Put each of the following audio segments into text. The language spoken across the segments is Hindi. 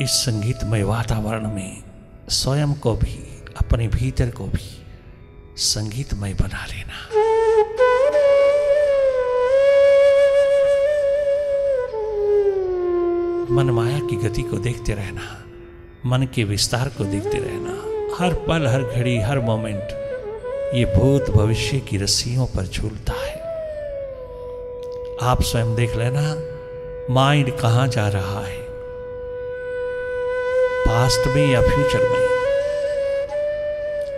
इस संगीतमय वातावरण में स्वयं को भी, अपने भीतर को भी संगीतमय बना लेना। मन माया की गति को देखते रहना, मन के विस्तार को देखते रहना। हर पल, हर घड़ी, हर मोमेंट ये भूत भविष्य की रस्सियों पर झूलता है। आप स्वयं देख लेना, माइंड कहां जा रहा है, पास्ट में या फ्यूचर में।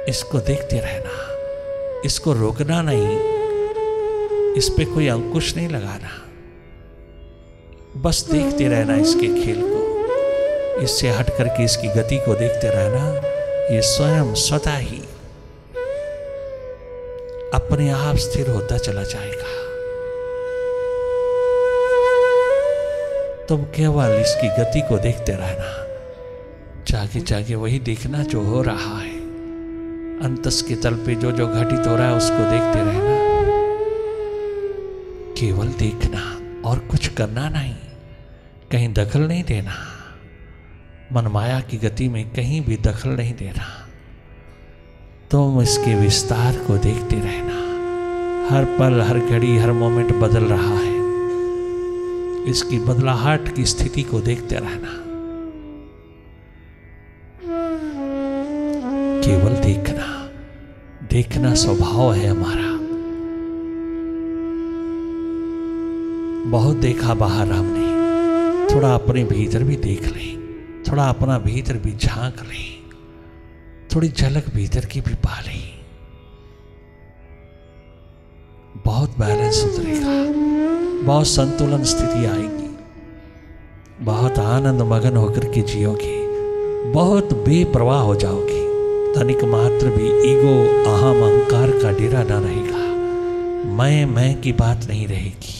इसको देखते रहना, इसको रोकना नहीं, इस पे कोई अंकुश नहीं लगाना, बस देखते रहना इसके खेल को। इससे हट करके इसकी गति को देखते रहना। ये स्वयं स्वतः ही अपने आप स्थिर होता चला जाएगा। तुम केवल इसकी गति को देखते रहना, जागे जागे वही देखना जो हो रहा है। अंतस के तल पे जो जो घटित हो रहा है उसको देखते रहना। केवल देखना और कुछ करना नहीं, कहीं दखल नहीं देना। मनमाया की गति में कहीं भी दखल नहीं देना। तुम इसके विस्तार को देखते रहना। हर पल, हर घड़ी, हर मोमेंट बदल रहा है। इसकी बदलाहट की स्थिति को देखते रहना। केवल देखना, देखना स्वभाव है हमारा। बहुत देखा बाहर हमने, थोड़ा अपने भीतर भी देख लें, थोड़ा अपना भीतर भी झांक लें, थोड़ी झलक भीतर की भी पा लें। बहुत बैलेंस उतरेगा, बहुत संतुलन स्थिति आएगी, बहुत आनंद मगन होकर के जियोगे, बहुत बेपरवाह हो जाओगे। तनिक मात्र भी ईगो, अहम, अहंकार का डेरा ना रहेगा। मैं की बात नहीं रहेगी।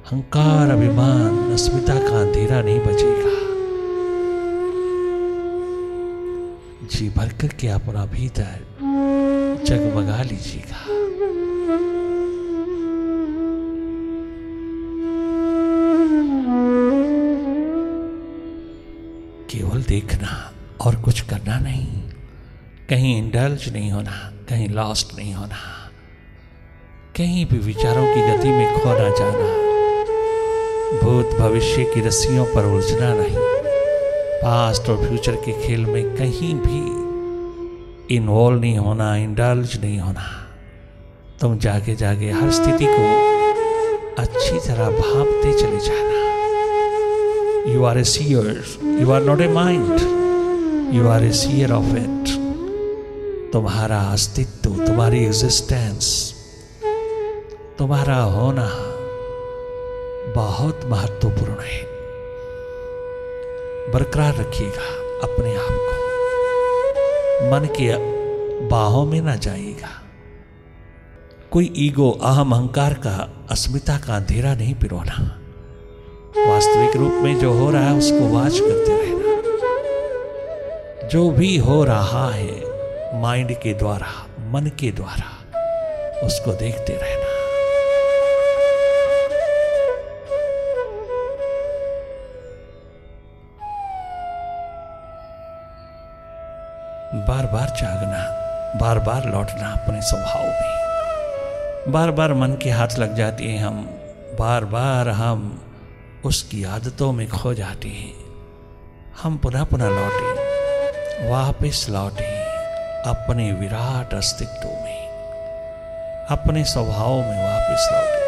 अहंकार, अभिमान, अस्मिता का अंधेरा नहीं बचेगा। जी भर करके अपना भीतर जगमगा लीजिएगा। केवल देखना और कुछ करना नहीं, कहीं इंडल्ज नहीं होना, कहीं लॉस्ट नहीं होना, कहीं भी विचारों की गति में खो ना जाना, भूत भविष्य की रस्सियों पर उलझना नहीं, पास्ट और फ्यूचर के खेल में कहीं भी इन्वॉल्व नहीं होना, इंडल्ज नहीं होना। तुम जागे जागे हर स्थिति को अच्छी तरह भांपते चले जाना। You are a seer, you are not a mind, you are a seer of it. तुम्हारा अस्तित्व, तुम्हारी एग्जिस्टेंस, तुम्हारा होना बहुत महत्वपूर्ण है। बरकरार रखिएगा अपने आप को, मन के बाहों में ना जाइएगा। कोई ईगो, अहम, अहंकार का, अस्मिता का अंधेरा नहीं पिरोना। वास्तविक रूप में जो हो रहा है उसको वाच करते रहना। जो भी हो रहा है माइंड के द्वारा, मन के द्वारा, उसको देखते रहना। बार बार जागना, बार बार लौटना अपने स्वभाव में। बार बार मन के हाथ लग जाती है, हम बार बार हम उसकी आदतों में खो जाते हैं। हम पुनः पुनः लौटें, वापस लौटें अपने विराट अस्तित्व में, अपने स्वभाव में वापस लौटें।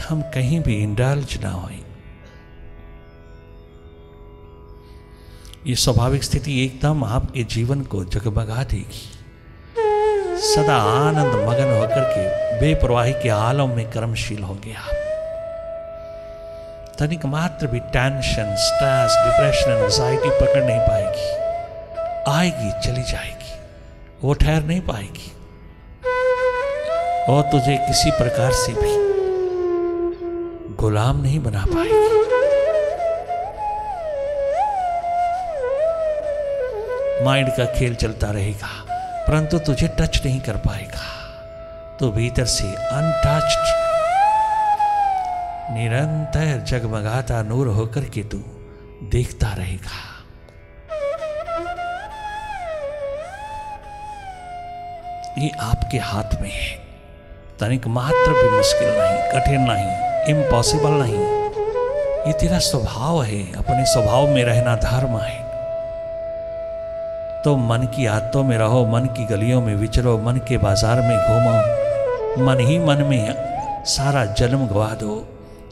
हम कहीं भी इंडल्ज ना हों। ये स्वाभाविक स्थिति एकदम आपके जीवन को जगमगा देगी। सदा आनंद मगन होकर के बेपरवाही के आलम में कर्मशील होंगे आप। तनिक मात्र भी टेंशन, स्ट्रेस, डिप्रेशन, एंजाइटी पकड़ नहीं पाएगी। आएगी, चली जाएगी, वो ठहर नहीं पाएगी। और तुझे किसी प्रकार से भी गुलाम नहीं बना पाएगी। माइंड का खेल चलता रहेगा, परंतु तुझे टच नहीं कर पाएगा। तो भीतर से अनटच्ड निरंतर जगमगाता नूर होकर के तू देखता रहेगा। ये आपके हाथ में है। तनिक मात्र भी मुश्किल नहीं, कठिन नहीं, इम्पॉसिबल नहीं। ये तेरा स्वभाव है, अपने स्वभाव में रहना धर्म है। तो मन की आदतों में रहो, मन की गलियों में विचरो, मन के बाजार में घूमो, मन ही मन में सारा जन्म गवा दो,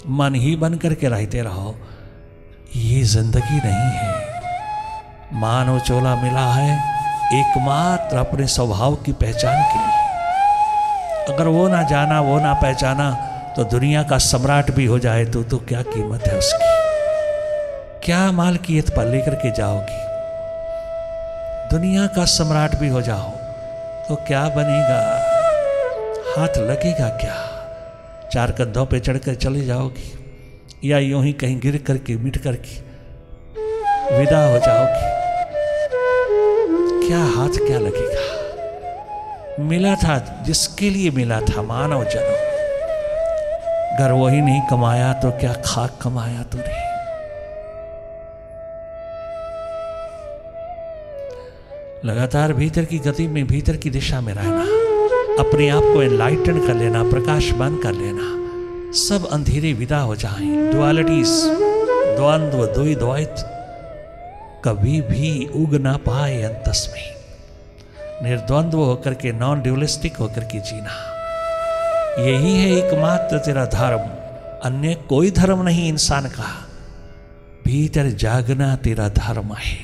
मन ही बन करके रहते रहो। ये जिंदगी नहीं है। मानव चोला मिला है एकमात्र अपने स्वभाव की पहचान के लिए। अगर वो ना जाना, वो ना पहचाना, तो दुनिया का सम्राट भी हो जाए तो क्या कीमत है उसकी? क्या मालकियत पर लेकर के जाओगी? दुनिया का सम्राट भी हो जाओ तो क्या बनेगा? हाथ लगेगा क्या? चार कंधों पे चढ़कर चले जाओगी या यूं ही कहीं गिर करके मिट करके विदा हो जाओगी? क्या हाथ क्या लगेगा? मिला था जिसके लिए मिला था मानव जन्म, अगर वही नहीं कमाया तो क्या खाक कमाया तूने? लगातार भीतर की गति में, भीतर की दिशा में रहना, अपने आप को एनलाइटन कर लेना, प्रकाशमान कर लेना। सब अंधेरे विदा हो जाएं। डुअलिटीज, द्वंद्व, द्वैत कभी भी उग ना पाए अंतस में। निर्द्वंद्व होकर के, नॉन ड्यूलिस्टिक होकर के जीना, यही है एकमात्र तेरा धर्म। अन्य कोई धर्म नहीं इंसान का। भीतर जागना तेरा धर्म है।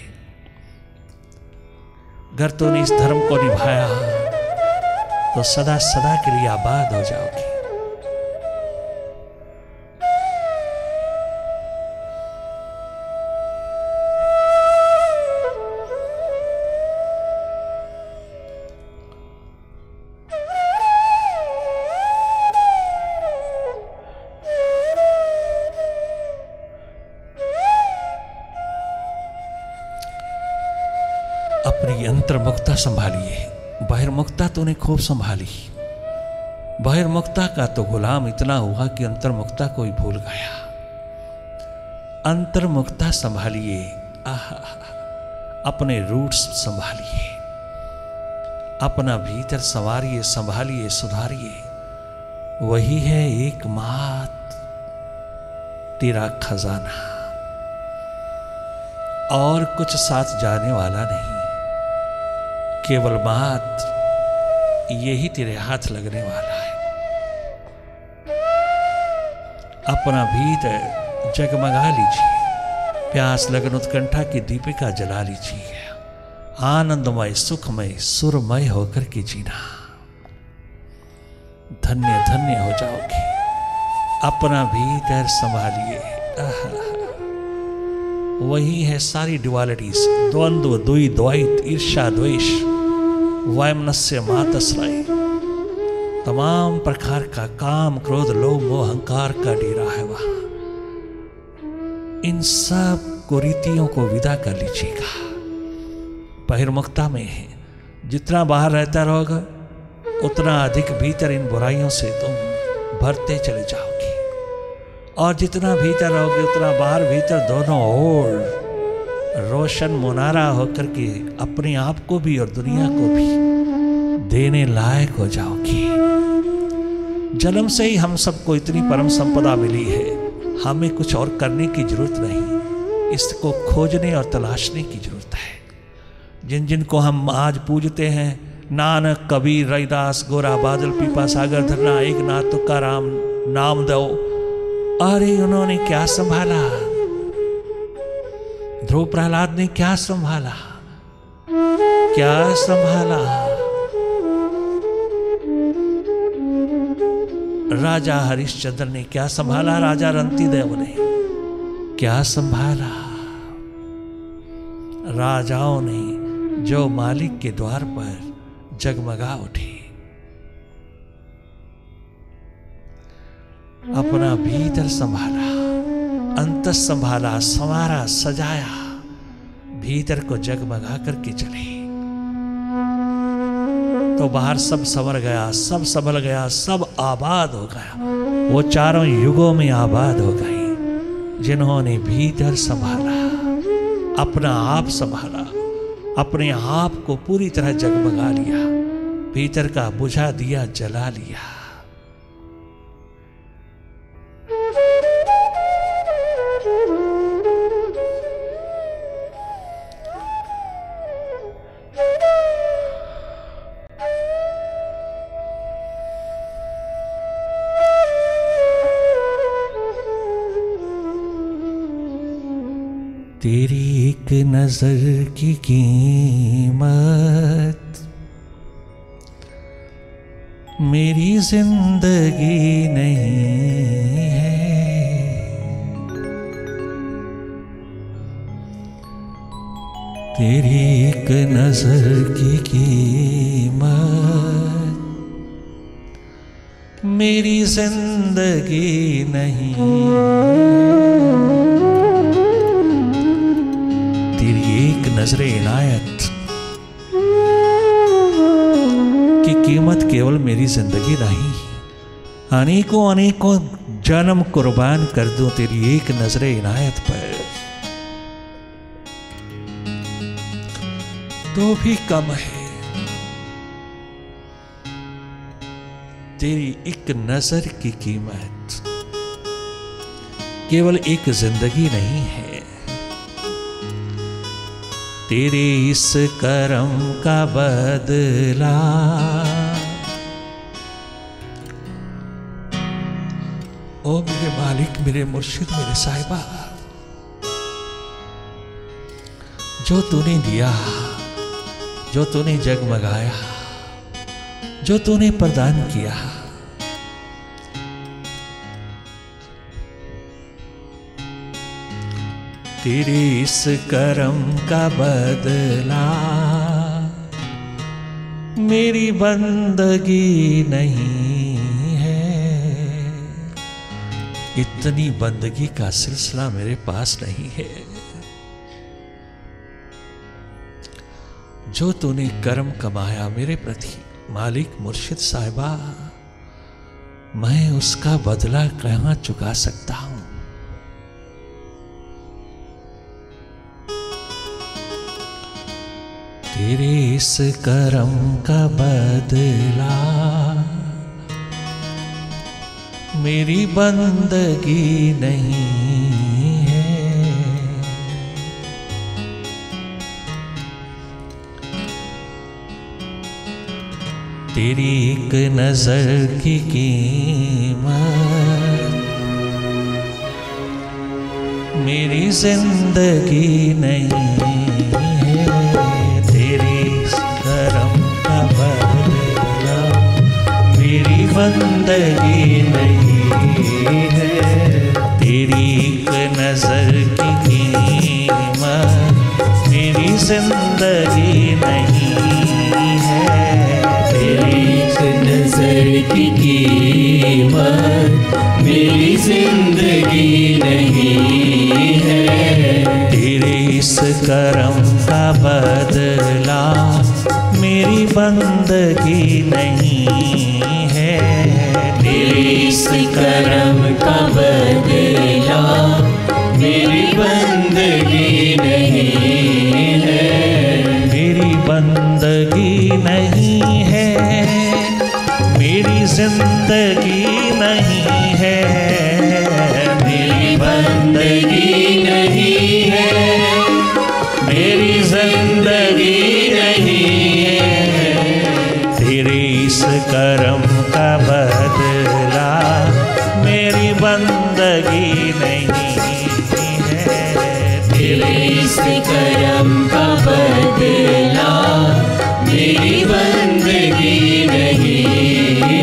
अगर तूने इस धर्म को निभाया तो सदा सदा के लिए आबाद हो जाओगे। अपनी अंतर्मुखता संभालिए। बहिर्मुखता तूने खूब संभाली, बहिर्मुखता का तो गुलाम इतना हुआ कि अंतर्मुखता को ही भूल गया। अंतर्मुखता संभालिए, अपने रूट्स संभालिए, अपना भीतर संवारिए, संभालिए, सुधारिए। वही है एकमात्र तेरा खजाना, और कुछ साथ जाने वाला नहीं। केवल मात्र यही तेरे हाथ लगने वाला है। अपना भीतर जगमगा लीजिए, प्यास लगन उत्कंठा की दीपिका जला लीजिए। आनंदमय, सुखमय, सुरमय होकर के जीना। धन्य धन्य हो जाओगे। अपना भीतर संभालिए। वही है सारी ड्युअलिटीज, द्वंद्व, द्वैत, ईर्ष्या, द्वेष, वैमनस्य, मातश्रय, तमाम प्रकार का काम, क्रोध, लोभ, मोह, अहंकार का डेरा है वहां। इन सब कुरीतियों को विदा कर लीजिएगा। बहिर्मुखता में है। जितना बाहर रहता रहोगा उतना अधिक भीतर इन बुराइयों से तुम भरते चले जाओगे, और जितना भीतर रहोगे उतना बाहर भीतर दोनों ओर रोशन मुनारा होकर के अपने आप को भी और दुनिया को भी देने लायक हो जाओगे। जन्म से ही हम सबको इतनी परम संपदा मिली है, हमें कुछ और करने की जरूरत नहीं, इसको खोजने और तलाशने की जरूरत है। जिन जिन को हम आज पूजते हैं, नानक, कबीर, रैदास, गोरा, बादल, पीपा, सागर, धरना, एक नाथ, तुकाराम, नामदेव, अरे उन्होंने क्या संभाला? ध्रुव प्रहलाद ने क्या संभाला? क्या संभाला? राजा हरिश्चंद्र ने क्या संभाला? राजा रंतिदेव ने क्या संभाला? राजाओं ने जो मालिक के द्वार पर जगमगा उठे, अपना भीतर संभाला, अंतस संभाला, संवारा, सजाया, भीतर को जगमगा करके चले। तो बाहर सब संवर गया, सब संभल गया, सब आबाद हो गया। वो चारों युगों में आबाद हो गई जिन्होंने भीतर संभाला, अपना आप संभाला, अपने आप को पूरी तरह जगमगा लिया, भीतर का बुझा दिया जला लिया। तेरी एक नजर की कीमत मेरी जिंदगी नहीं है। तेरी एक नजर की कीमत मेरी जिंदगी नहीं। नजरे इनायत की कीमत केवल मेरी जिंदगी नहीं, अनेकों अनेकों जन्म कुर्बान कर दूं तेरी एक नजरे इनायत पर, तो भी कम है। तेरी एक नजर की कीमत केवल एक जिंदगी नहीं है। तेरे इस करम का बदला ओ मेरे मालिक, मेरे मुर्शिद, मेरे साहिबा, जो तूने दिया, जो तूने जगमगाया, जो तूने प्रदान किया, तेरे इस करम का बदला मेरी बंदगी नहीं है। इतनी बंदगी का सिलसिला मेरे पास नहीं है। जो तूने कर्म कमाया मेरे प्रति मालिक मुर्शिद साहिबा, मैं उसका बदला कहां चुका सकता हूं। तेरे इस करम का बदला मेरी बंदगी नहीं है। तेरी एक नजर की कीमत मेरी जिंदगी नहीं है। मेरी बंदगी नहीं है। तेरी एक नजर की कीमत मेरी जिंदगी नहीं है। तेरी एक नजर की कीमत मेरी जिंदगी नहीं है। तेरे इस करम का बदला मेरी बंदगी नहीं है। तेरे इस करम का बदला मेरी बंदगी नहीं है। मेरी बंदगी नहीं है, मेरी जिंदगी नहीं है। मेरी बंदगी नहीं है, मेरी जिंदगी नहीं है। तेरे इस करम का बदला मेरी बंदगी नहीं है। तेरे इस करम का बदला मेरी बंदगी नहीं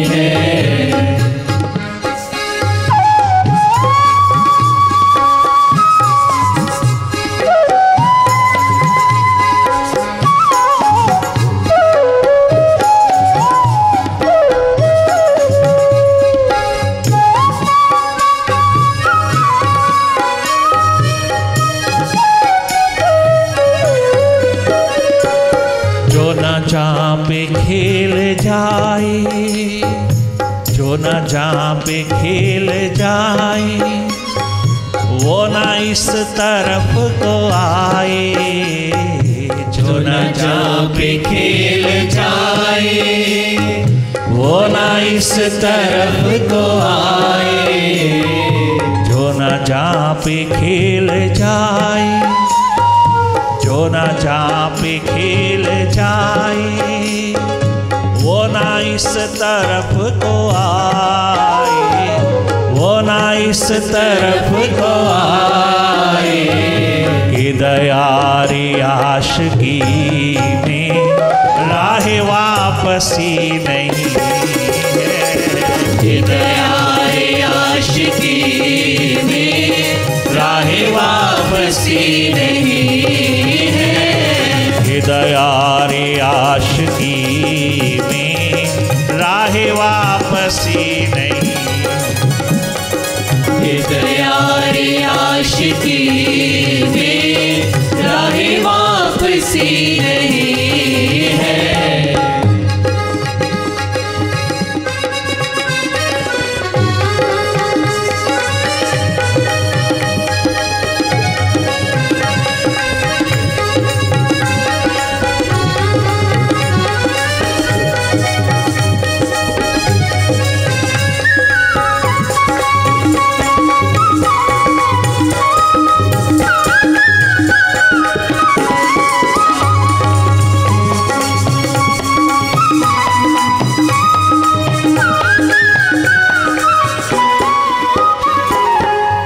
है। जहाँ पे खेल जाए, जो न जहाँ पे खेल जाए, वो न इस तरफ को आए। जो न जहाँ पे खेल जाए, वो न इस तरफ को आए। जो न जहाँ पे खेल जाए, जो न जहाँ पे खेल जाए, वो न इस तरफ को आए, वो न इस तरफ को आए। कि दयारी आशिकी में राह वापसी नहीं है। कि दयारी आशिकी में राह वापसी नहीं है। कि दयारी आशिकी में राह वापसी नहीं। कि दयारी आशिकी में राह वापसी नहीं है।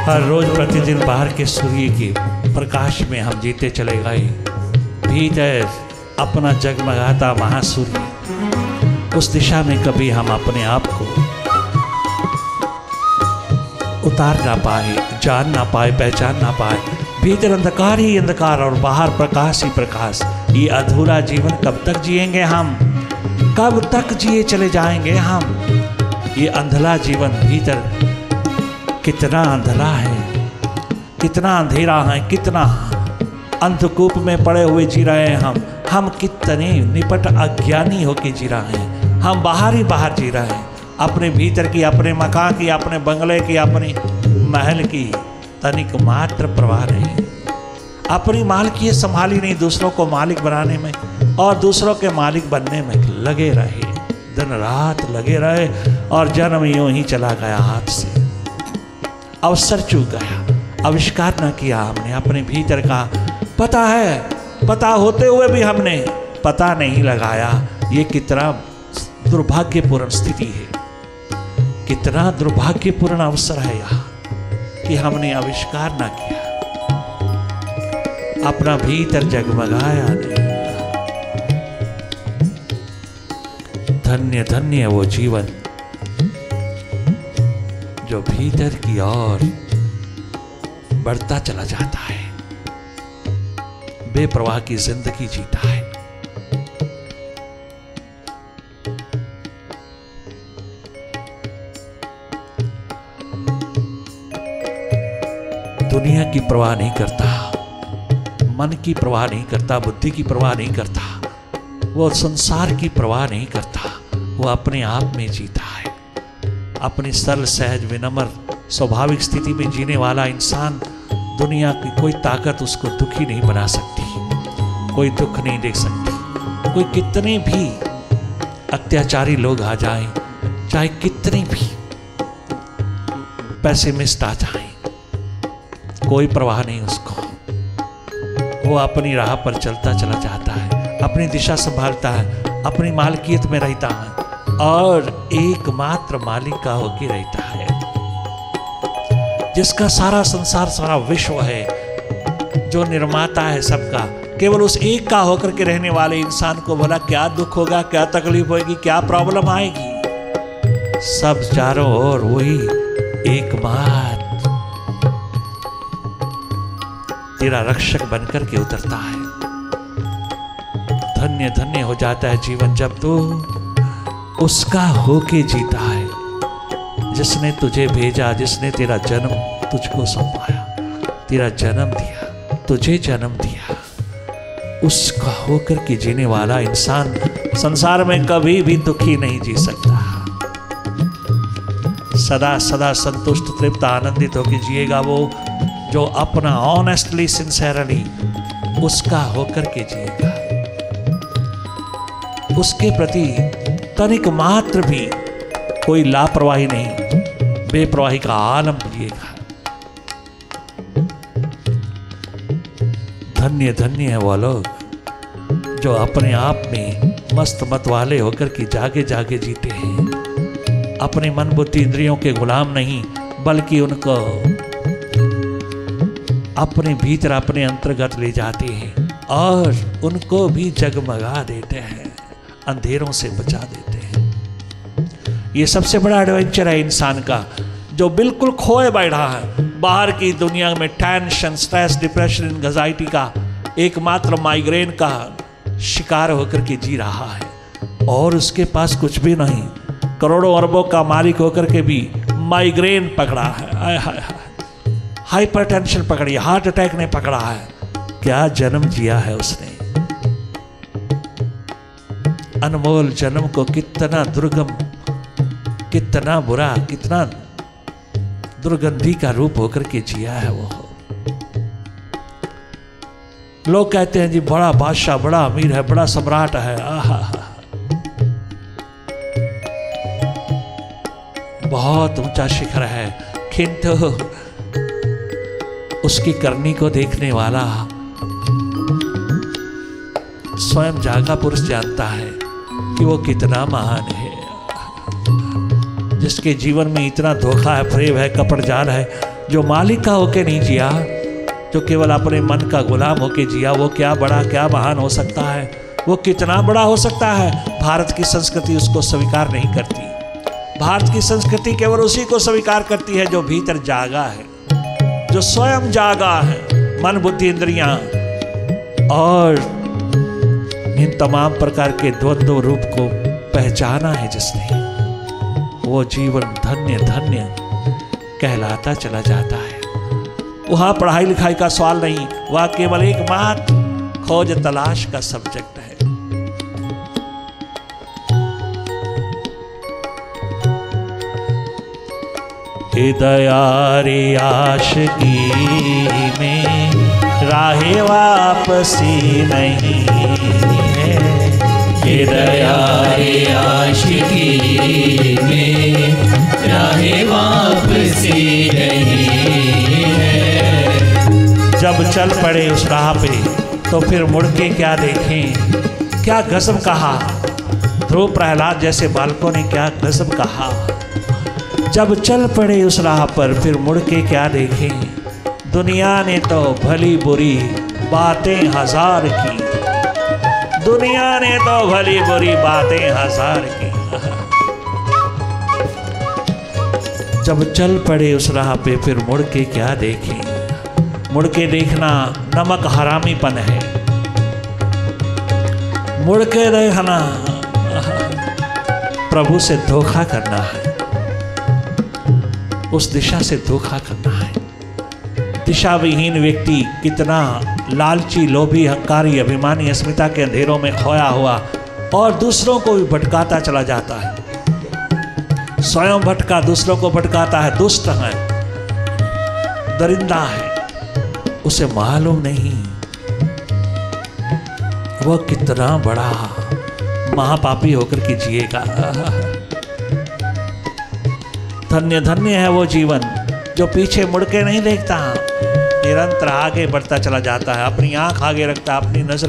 हर रोज प्रतिदिन बाहर के सूर्य के प्रकाश में हम जीते चले गए। भीतर अपना जगमगाता महासूर्य, उस दिशा में कभी हम अपने आप को उतार ना पाए, जान ना पाए, पहचान ना पाए। भीतर अंधकार ही अंधकार और बाहर प्रकाश ही प्रकाश। ये अधूरा जीवन कब तक जिएंगे हम? कब तक जिए चले जाएंगे हम? ये अंधला जीवन भीतर कितना अंधला है, कितना अंधेरा है, कितना अंधकूप में पड़े हुए जी रहे हैं हम कितने निपट अज्ञानी होके जी रहे हैं। हम बाहर ही बाहर जी रहे हैं। अपने भीतर की, अपने मकान की, अपने बंगले की, अपने महल की तनिक मात्र परवाह नहीं। अपनी मालिकियत संभाली नहीं, दूसरों को मालिक बनाने में और दूसरों के मालिक बनने में लगे रहे, दिन रात लगे रहे और जन्म यूं ही चला गया हाथ से। अवसर चूक गया, आविष्कार न किया हमने अपने भीतर का। पता है, पता होते हुए भी हमने पता नहीं लगाया। ये कितना दुर्भाग्यपूर्ण स्थिति है, कितना दुर्भाग्यपूर्ण अवसर है यहाँ कि हमने आविष्कार न किया, अपना भीतर जगमगाया नहीं। धन्य धन्य वो जीवन जो भीतर की ओर बढ़ता चला जाता है, बेपरवाह की जिंदगी जीता है। दुनिया की परवाह नहीं करता, मन की परवाह नहीं करता, बुद्धि की परवाह नहीं करता, वो संसार की परवाह नहीं करता। वो अपने आप में जीता है। अपनी सरल सहज विनम्र स्वाभाविक स्थिति में जीने वाला इंसान, दुनिया की कोई ताकत उसको दुखी नहीं बना सकती, कोई दुख नहीं देख सकती। कोई कितने भी अत्याचारी लोग आ जाएं, चाहे कितने भी पेसिमिस्ट आ जाएं, कोई परवाह नहीं उसको। वो अपनी राह पर चलता चला जाता है, अपनी दिशा संभालता है, अपनी मालिकियत में रहता है और एकमात्र मालिक का होके रहता है, जिसका सारा संसार, सारा विश्व है, जो निर्माता है सबका। केवल उस एक का होकर के रहने वाले इंसान को भला क्या दुख होगा, क्या तकलीफ होगी, क्या प्रॉब्लम आएगी? सब चारों ओर वही एकमात्र तेरा रक्षक बनकर के उतरता है। धन्य धन्य हो जाता है जीवन जब तू उसका होके जीता है, जिसने तुझे भेजा, जिसने तेरा जन्म तुझको सौंपाया, तेरा जन्म दिया, तुझे जन्म दिया। उसका होकर के जीने वाला इंसान संसार में कभी भी दुखी नहीं जी सकता। सदा सदा संतुष्ट तृप्त आनंदित होकर जिएगा वो जो अपना ऑनेस्टली सिंसेरली उसका होकर के जिएगा, उसके प्रति तनिक मात्र भी कोई लापरवाही नहीं, बेपरवाही का आलम जिएगा। धन्य धन्य है वो लोग जो अपने आप में मस्त मत वाले होकर के जागे जागे जीते हैं, अपने मन बुद्धि इंद्रियों के गुलाम नहीं, बल्कि उनको अपने भीतर अपने अंतर्गत ले जाते हैं और उनको भी जगमगा देते हैं, अंधेरों से बचा देते हैं। ये सबसे बड़ा एडवेंचर है इंसान का, जो बिल्कुल खोए बैठा है बाहर की दुनिया में, टेंशन, स्ट्रेस, डिप्रेशन, एंजाइटी का, एकमात्र माइग्रेन का शिकार होकर के जी रहा है और उसके पास कुछ भी नहीं, करोड़ों अरबों का मालिक होकर के भी माइग्रेन पकड़ा है, हाइपरटेंशन पकड़ी, हार्ट अटैक ने पकड़ा है। क्या जन्म जिया है उसने, अनमोल जन्म को कितना दुर्गम, कितना बुरा, कितना दुर्गंधी का रूप होकर के जिया है वो। लोग कहते हैं जी बड़ा बादशाह, बड़ा अमीर है, बड़ा सम्राट है, आहा, बहुत ऊंचा शिखर है, किंतु उसकी करनी को देखने वाला स्वयं जागा पुरुष जानता है कि वो कितना महान है। जिसके जीवन में इतना धोखा है, फरेब है, कपट जाल है, जो मालिक का होके नहीं जिया, जो केवल अपने मन का गुलाम होके जिया, वो क्या बड़ा क्या महान हो सकता है, वो कितना बड़ा हो सकता है। भारत की संस्कृति उसको स्वीकार नहीं करती। भारत की संस्कृति केवल उसी को स्वीकार करती है जो भीतर जागा है, जो स्वयं जागा है, मन बुद्धि इंद्रियां और इन तमाम प्रकार के द्वंद्व रूप को पहचाना है जिसने, वो जीवन धन्य धन्य कहलाता चला जाता है। वहां पढ़ाई लिखाई का सवाल नहीं, वह केवल एकमात्र खोज तलाश का सब्जेक्ट है। दयारी आशिकी में राहे वापसी नहीं है, दयारी आशिकी में राहे वापसी नहीं है। जब चल पड़े उस राह पे तो फिर मुड़ के क्या देखें, क्या गजब कहा ध्रुव प्रहलाद जैसे बालकों ने, क्या गजब कहा। जब चल पड़े उस राह पर फिर मुड़ के क्या देखें, दुनिया ने तो भली बुरी बातें हजार की, दुनिया ने तो भली बुरी बातें हजार की। जब चल पड़े उस राह पे फिर मुड़ के क्या देखें, मुड़ के देखना नमक हरामीपन है, मुड़ के देखना प्रभु से धोखा करना है, उस दिशा से धोखा करना है। दिशा विहीन व्यक्ति कितना लालची, लोभी, हंकारी, अभिमानी, अस्मिता के अंधेरों में खोया हुआ और दूसरों को भी भटकाता चला जाता है। स्वयं भटका दूसरों को भटकाता है, दुष्ट है, दरिंदा है, उसे मालूम नहीं वह कितना बड़ा महापापी होकर के जिएगा। धन्य धन्य है वो जीवन जो पीछे मुड़ के नहीं देखता, निरंतर आगे बढ़ता चला जाता है, अपनी आंख आगे रखता, अपनी नजर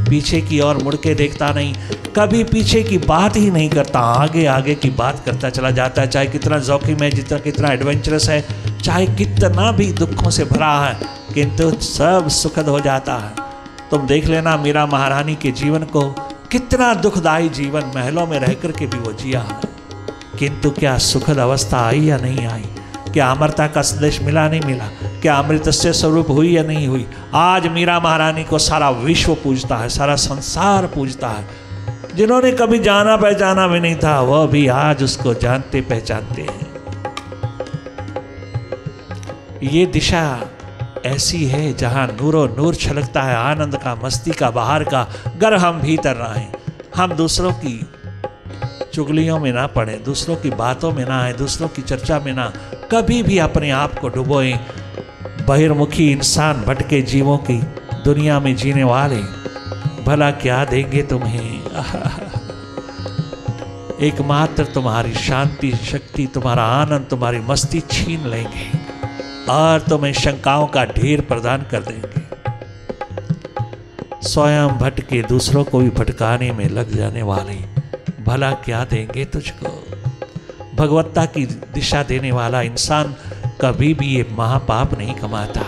पीछे की ओर मुड़ के देखता नहीं, कभी पीछे की बात ही नहीं करता, आगे आगे की बात करता चला जाता है। चाहे कितना जोखिम है, जितना कितना एडवेंचरस है, चाहे कितना भी दुखों से भरा है, किंतु सब सुखद हो जाता है। तुम देख लेना मीरा महारानी के जीवन को, कितना दुखदायी जीवन, महलों में रह कर के भी वो जिया है, किंतु क्या सुखद अवस्था आई या नहीं आई, क्या अमरता का संदेश मिला नहीं मिला, क्या अमृत से स्वरूप हुई या नहीं हुई। आज मीरा महारानी को सारा विश्व पूजता है, सारा संसार पूजता है। जिन्होंने कभी जाना पहचाना भी नहीं था, वह भी आज उसको जानते पहचानते हैं। ये दिशा ऐसी है जहां नूरो नूर छलकता है, आनंद का, मस्ती का, बाहर का, गर हम भीतर रहें, हम दूसरों की चुगलियों में ना पड़े, दूसरों की बातों में ना आए, दूसरों की चर्चा में ना कभी भी अपने आप को डुबोएं। बहिर्मुखी इंसान भटके जीवों की दुनिया में जीने वाले भला क्या देंगे तुम्हें। एकमात्र तुम्हारी शांति, शक्ति, तुम्हारा आनंद, तुम्हारी मस्ती छीन लेंगे और तुम्हें शंकाओं का ढेर प्रदान कर देंगे। स्वयं भटके दूसरों को भी भटकाने में लग जाने वाले भला क्या देंगे तुझको। भगवत्ता की दिशा देने वाला इंसान कभी भी ये महापाप नहीं कमाता।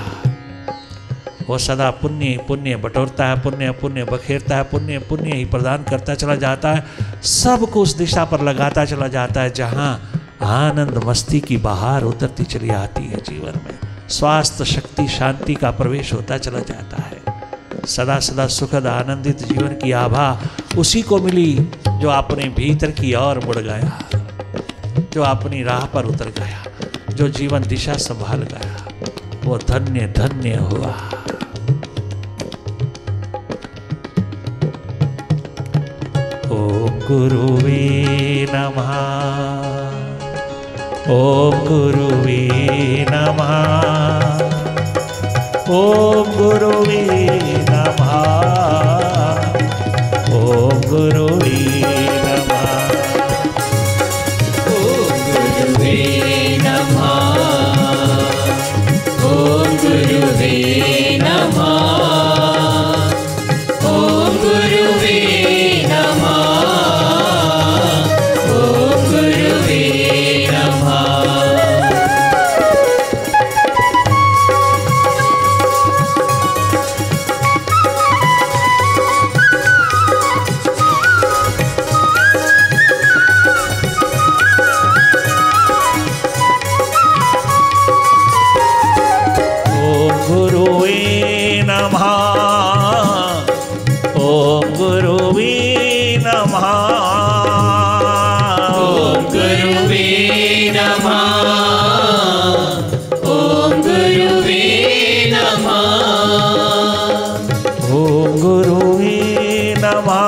वो सदा पुण्य पुण्य बटोरता है, पुण्य पुण्य बखेरता है, पुण्य पुण्य ही प्रदान करता चला जाता है, सबको उस दिशा पर लगाता चला जाता है जहाँ आनंद मस्ती की बहार उतरती चली आती है जीवन में। स्वास्थ्य, शक्ति, शांति का प्रवेश होता चला जाता है। सदा सदा सुखद आनंदित जीवन की आभा उसी को मिली जो अपने भीतर की ओर मुड़ गया, जो अपनी राह पर उतर गया, जो जीवन दिशा संभाल गया, वो धन्य धन्य हुआ। ओम गुरुवे नमः, ओम गुरुवे नमः, ओम गुरुवे नमः, ओम गुरुवे नमः, ओम गुरुवे नमः, ओम गुरुवे नमः, ओम गुरुवे नमः, ओम गुरुवे नमः।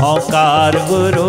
ओंकार गुरु